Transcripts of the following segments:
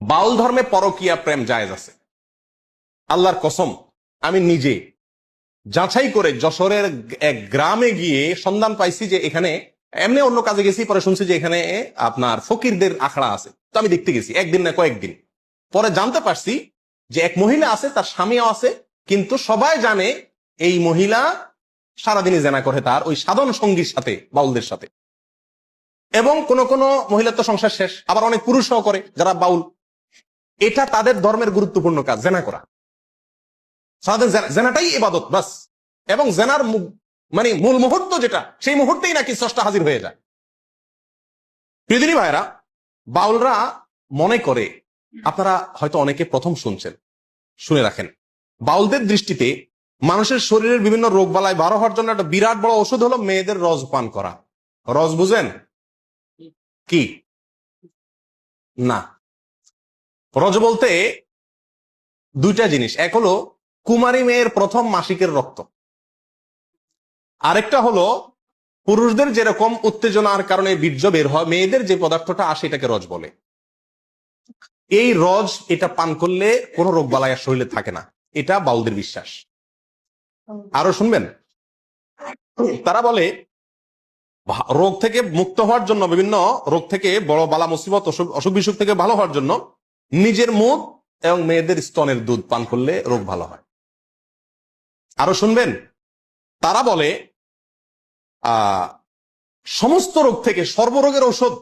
বাউল ধর্মে পরকীয়া প্রেম জায়েজ আছে। আল্লাহর কসম, আমি নিজে যাচাই করে যশোরের এক গ্রামে গিয়ে সন্ধান পাইছি যে এখানে, এমনি অন্য কাজে গেছি, পরে শুনছি যে এখানে আপনার ফকিরদের আখড়া আছে। তো আমি দেখতে গেছি, একদিন না কয়েকদিন পরে জানতে পারছি যে এক মহিলা আছে, তার স্বামীও আছে, কিন্তু সবাই জানে এই মহিলা সারাদিনই জেনা করে তার ওই সাধন সঙ্গীর সাথে, বাউলদের সাথে। এবং কোন কোন মহিলার তো সংসার শেষ, আবার অনেক পুরুষও করে যারা বাউল। এটা তাদের ধর্মের গুরুত্বপূর্ণ কাজ, জেনা করা। সারাদিন জেনাটাই ইবাদত বাস। এবং জেনার মানে মূল মুহূর্ত যেটা, সেই মুহূর্তেই নাকি স্রষ্টা হাজির হয়ে যায়। প্রিয়দিনী ভাইরা, বাউলরা মনে করে, আপনারা হয়তো অনেকে প্রথম শুনছেন, শুনে রাখেন, বাউলদের দৃষ্টিতে মানুষের শরীরের বিভিন্ন রোগ বালাই ভালো হওয়ার জন্য একটা বিরাট বড় ওষুধ হলো মেয়েদের রস পান করা। রস বুঝেন কি? না, রজ বলতে দুইটা জিনিস। এক হলো কুমারী মেয়ের প্রথম মাসিকের রক্ত, আরেকটা হলো পুরুষদের যেরকম উত্তেজনার কারণে বীর্য বের হয়, মেয়েদের যে পদার্থটা আসে এটাকে রজ বলে। এই রজ, এটা পান করলে কোনো রোগ বালাই আর শরীরে থাকে না, এটা বাউলদের বিশ্বাস। আরো শুনবেন, তারা বলে রোগ থেকে মুক্ত হওয়ার জন্য, বিভিন্ন রোগ থেকে, বড় বালা মুসিবত, অসুখ বিসুখ থেকে ভালো হওয়ার জন্য নিজের মুখ এবং মেয়েদের স্তনের দুধ পান করলে রোগ ভালো হয়। আরো শুনবেন, তারা বলে সমস্ত রোগ থেকে সর্বরোগের ঔষধ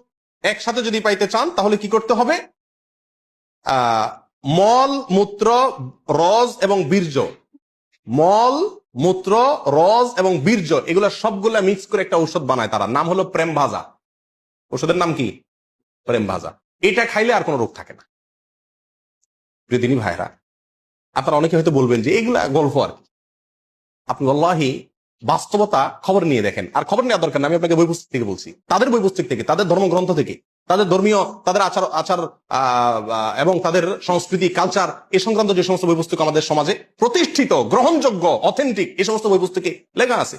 একসাথে যদি পাইতে চান তাহলে কি করতে হবে? মল, মূত্র, রজ এবং বীর্য, মল, মূত্র, রজ এবং বীর্য, এগুলা সবগুলা মিক্স করে একটা ঔষধ বানায় তারা, নাম হলো প্রেম ভাজা। ওষুধের নাম কি? প্রেম ভাজা। এটা খাইলে আর কোনো রোগ থাকে না। প্রিয়দিনী ভাইরা, আপনারা অনেকে হয়তো বলবেন যে এগুলা গল্প আর কি। আপনি আল্লাহি বাস্তবতা খবর নিয়ে দেখেন। আর খবর নেওয়ার দরকার না, আমি আপনাকে বই পুস্তক থেকে বলছি, তাদের বই পুস্তক থেকে, তাদের ধর্মগ্রন্থ থেকে, তাদের ধর্মীয়, তাদের আচার আচার এবং তাদের সংস্কৃতি, কালচার, এ সংক্রান্ত যে সমস্ত বই পুস্তক আমাদের সমাজে প্রতিষ্ঠিত, গ্রহণযোগ্য, অথেন্টিক, এই সমস্ত বই পুস্তকে লেখা আছে।